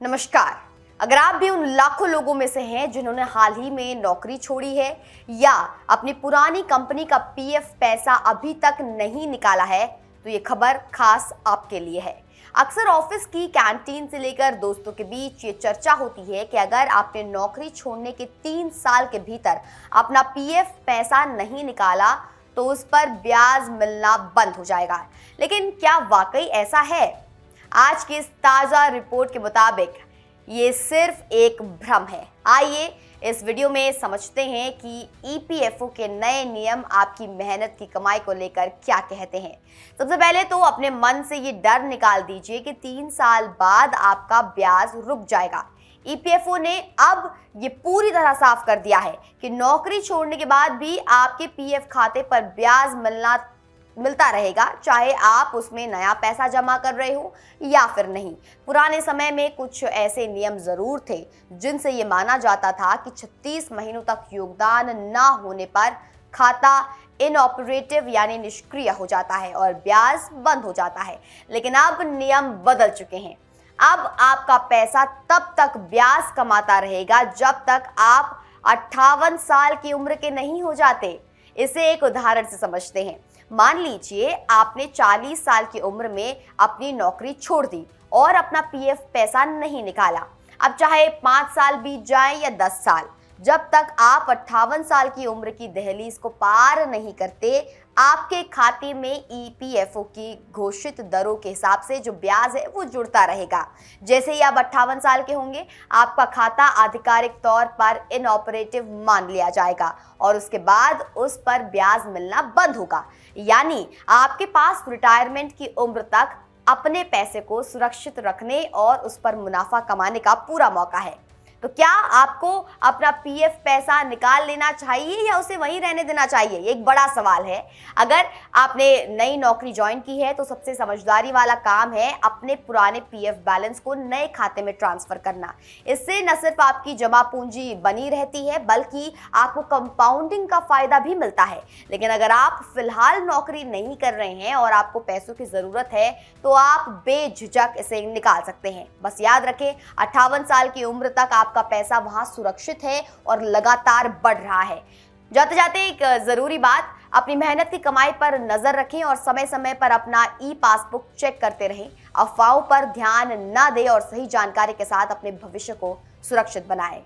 नमस्कार। अगर आप भी उन लाखों लोगों में से हैं जिन्होंने हाल ही में नौकरी छोड़ी है या अपनी पुरानी कंपनी का पीएफ पैसा अभी तक नहीं निकाला है, तो ये खबर खास आपके लिए है। अक्सर ऑफिस की कैंटीन से लेकर दोस्तों के बीच ये चर्चा होती है कि अगर आपने नौकरी छोड़ने के 3 साल के भीतर अपना पीएफ पैसा नहीं निकाला तो उस पर ब्याज मिलना बंद हो जाएगा। लेकिन क्या वाकई ऐसा है? आज की इस ताज़ा रिपोर्ट के मुताबिक ये सिर्फ एक भ्रम है। आइए इस वीडियो में समझते हैं कि ईपीएफओ के नए नियम आपकी मेहनत की कमाई को लेकर क्या कहते हैं। सबसे पहले तो अपने मन से ये डर निकाल दीजिए कि 3 साल बाद आपका ब्याज रुक जाएगा। ईपीएफओ ने अब ये पूरी तरह साफ कर दिया है कि नौकरी छोड़ने के बाद भी आपके पीएफ खाते पर ब्याज मिलता रहेगा, चाहे आप उसमें नया पैसा जमा कर रहे हो या फिर नहीं। पुराने समय में कुछ ऐसे नियम जरूर थे जिनसे ये माना जाता था कि 36 महीनों तक योगदान ना होने पर खाता इनऑपरेटिव यानी निष्क्रिय हो जाता है और ब्याज बंद हो जाता है। लेकिन अब नियम बदल चुके हैं। अब आपका पैसा तब तक ब्याज कमाता रहेगा जब तक आप 58 साल की उम्र के नहीं हो जाते। इसे एक उदाहरण से समझते हैं। मान लीजिए आपने 40 साल की उम्र में अपनी नौकरी छोड़ दी और अपना पीएफ पैसा नहीं निकाला। अब चाहे 5 साल बीत जाए या 10 साल, जब तक आप 58 साल की उम्र की दहलीज को पार नहीं करते, आपके खाते में ईपीएफओ की घोषित दरों के हिसाब से जो ब्याज है वो जुड़ता रहेगा। जैसे ही आप 58 साल के होंगे, आपका खाता आधिकारिक तौर पर इनऑपरेटिव मान लिया जाएगा और उसके बाद उस पर ब्याज मिलना बंद होगा। यानी आपके पास रिटायरमेंट की उम्र तक अपने पैसे को सुरक्षित रखने और उस पर मुनाफा कमाने का पूरा मौका है। तो क्या आपको अपना पीएफ पैसा निकाल लेना चाहिए या उसे वहीं रहने देना चाहिए? ये एक बड़ा सवाल है। अगर आपने नई नौकरी ज्वाइन की है तो सबसे समझदारी वाला काम है अपने पुराने पीएफ बैलेंस को नए खाते में ट्रांसफर करना। इससे न सिर्फ आपकी जमा पूंजी बनी रहती है बल्कि आपको कंपाउंडिंग का फायदा भी मिलता है। लेकिन अगर आप फिलहाल नौकरी नहीं कर रहे हैं और आपको पैसों की जरूरत है तो आप बेझिझक इसे निकाल सकते हैं। बस याद रखें, 58 साल की उम्र तक आपका पैसा वहां सुरक्षित है और लगातार बढ़ रहा है। जाते जाते एक जरूरी बात, अपनी मेहनत की कमाई पर नजर रखें और समय समय पर अपना ई पासबुक चेक करते रहें। अफवाहों पर ध्यान न दें और सही जानकारी के साथ अपने भविष्य को सुरक्षित बनाएं।